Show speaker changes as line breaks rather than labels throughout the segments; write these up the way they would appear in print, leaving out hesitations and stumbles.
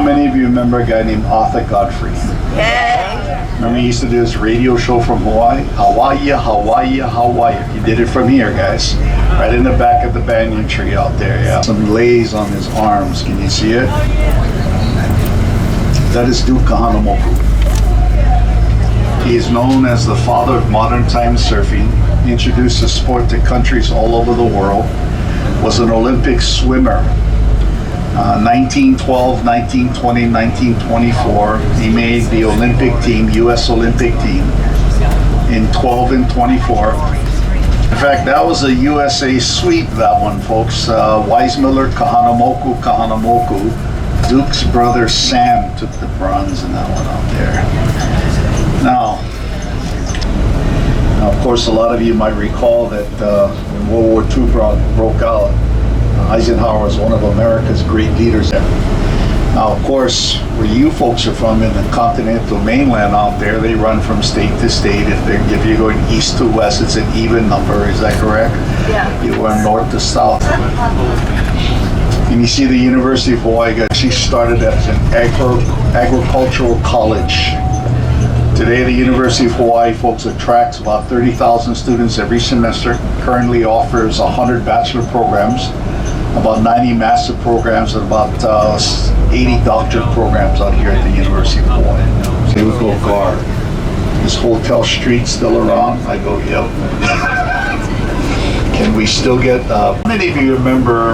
many of you remember a guy named Arthur Godfrey?
Yeah.
Remember he used to do this radio show from Hawaii? Hawaii, Hawaii, Hawaii. He did it from here, guys. Right in the back of the banyan tree out there, yeah. Some lays on his arms. Can you see it? That is Duke Kahanamoku. He is known as the father of modern time surfing. He introduced the sport to countries all over the world. Was an Olympic swimmer. 1912, 1920, 1924. He made the Olympic team, U.S. Olympic team, in 12 and 24. In fact, that was a USA sweep, that one, folks. Weissmiller, Kahanamoku. Duke's brother Sam took the bronze in that one out there. Now, of course, a lot of you might recall that when World War II broke out, Eisenhower was one of America's great leaders there. Now, of course, where you folks are from in the continental mainland out there, they run from state to state. If you're going east to west, it's an even number. Is that correct?
Yeah.
You are north to south. And you see the University of Hawaii, she started as an agricultural college. Today, the University of Hawaii, folks, attracts about 30,000 students every semester. Currently offers 100 bachelor programs, about 90 master programs, and about 80 doctorate programs out here at the University of Hawaii. So we go guard. Is Hotel Street still around? I go, yep. Can we still get, many of you remember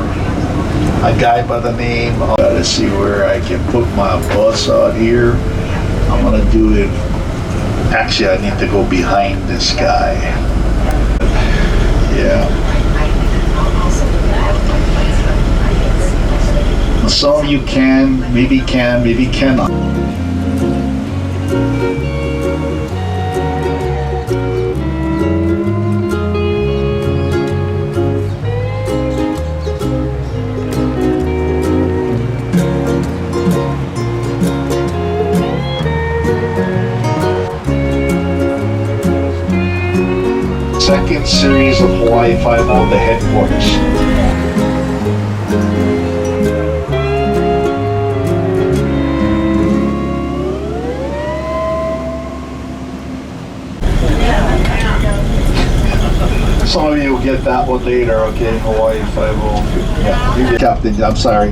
a guy by the name of, let's see where I can put my bus out here. I'm gonna do it. Actually, I need to go behind this guy. Yeah. Some of you maybe cannot. Second series of Hawaii Five-O, the headquarters. Some of you will get that one later, okay? Hawaii Five-O. Yeah, you get Captain, I'm sorry,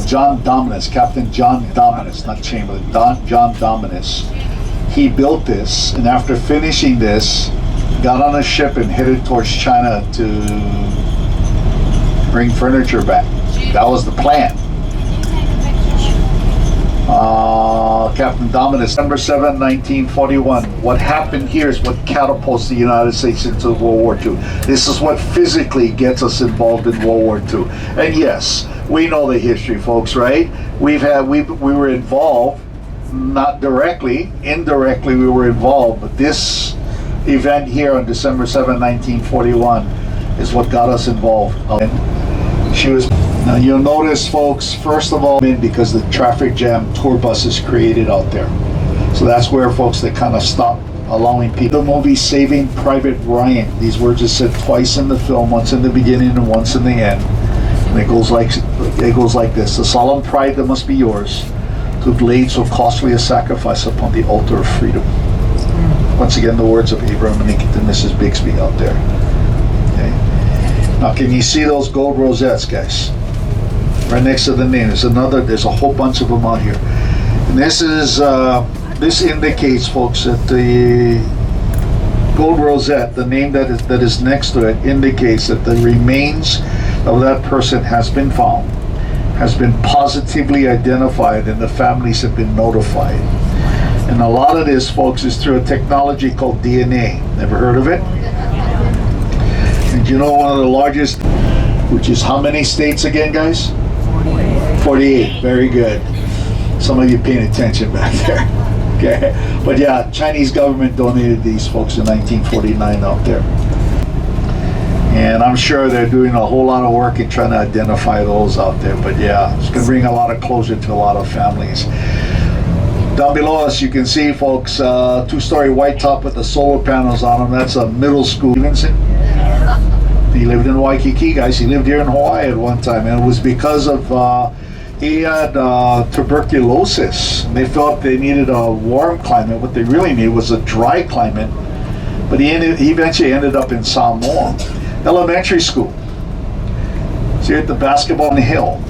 John Dominus, Captain John Dominus, not Chamberlain, John Dominus. He built this, and after finishing this, got on a ship and headed towards China to bring furniture back. That was the plan. Captain Dominus, December 7, 1941. What happened here is what catapults the United States into World War II. This is what physically gets us involved in World War II. And yes, we know the history, folks, right? We were involved, not directly, indirectly we were involved, but this event here on December 7, 1941 is what got us involved. She was, now you'll notice, folks, first of all, because the traffic jam tour buses created out there. So that's where, folks, they kind of stopped allowing people. The movie Saving Private Ryan, these words are said twice in the film, once in the beginning and once in the end. And it goes like this: the solemn pride that must be yours to have laid so costly a sacrifice upon the altar of freedom. Once again, the words of Abraham and Mrs. Bixby out there. Okay. Now, can you see those gold rosettes, guys? Right next to the name. There's a whole bunch of them out here. And this indicates, folks, that the gold rosette, the name that is next to it, indicates that the remains of that person has been found, has been positively identified, and the families have been notified. And a lot of this, folks, is through a technology called DNA. Never heard of it? And you know one of the largest, which is how many states again, guys? 48. Very good. Some of you paying attention back there. Okay. But yeah, Chinese government donated these, folks, in 1949 out there. And I'm sure they're doing a whole lot of work in trying to identify those out there. But yeah, it's going to bring a lot of closure to a lot of families. Down below us, you can see, folks, two-story white top with the solar panels on them. That's a middle school. Stevenson. He lived in Waikiki, guys. He lived here in Hawaii at one time, and it was because of He had tuberculosis, and they felt they needed a warm climate. What they really needed was a dry climate. But he eventually ended up in Samoa. Elementary school. So you hit the basketball on the hill.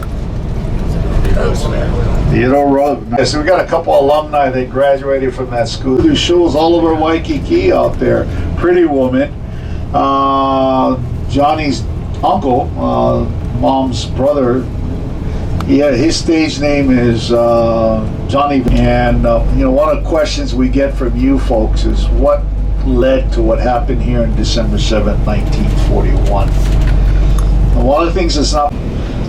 Theodore Road. So we got a couple alumni that graduated from that school. There's shows all over Waikiki out there. Pretty Woman. Johnny's uncle, mom's brother. Yeah, his stage name is Johnny. And one of the questions we get from you folks is what led to what happened here on December 7th, 1941. And one of the things that's not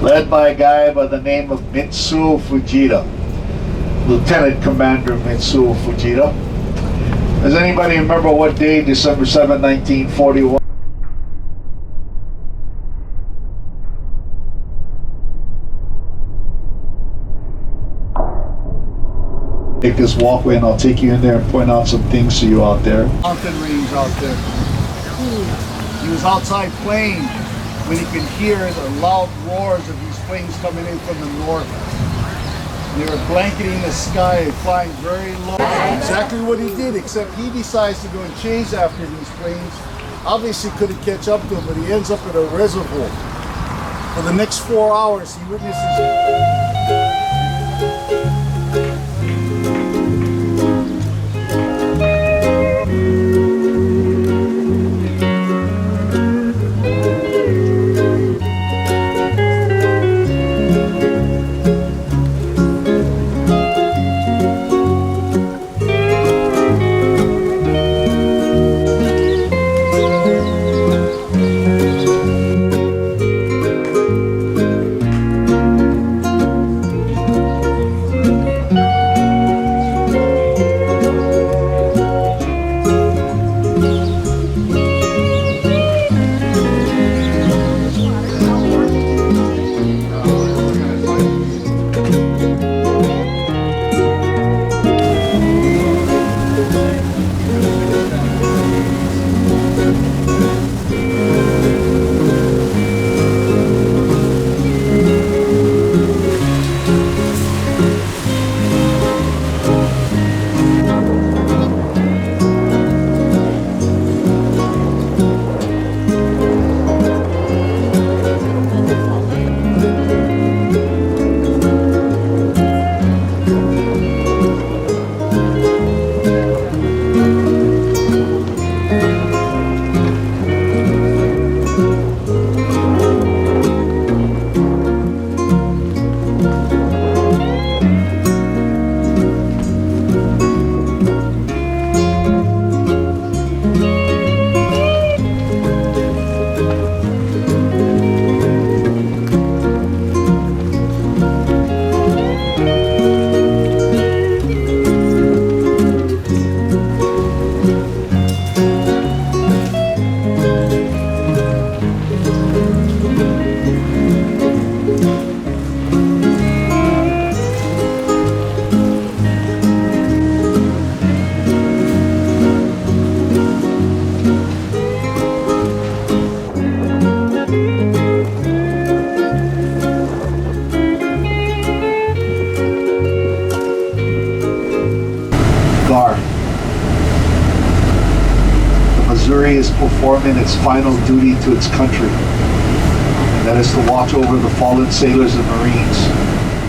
led by a guy by the name of Mitsuo Fujita, Lieutenant Commander Mitsuo Fujita. Does anybody remember what day, December 7th, 1941? Take this walkway and I'll take you in there and point out some things to you out there. Mountain range out there. He was outside playing when he could hear the loud roars of these planes coming in from the north. They were blanketing the sky, flying very low. Exactly what he did, except he decides to go and chase after these planes. Obviously couldn't catch up to him, but he ends up at a reservoir. For the next 4 hours, he witnesses. Missouri is performing its final duty to its country, and that is to watch over the fallen sailors and Marines.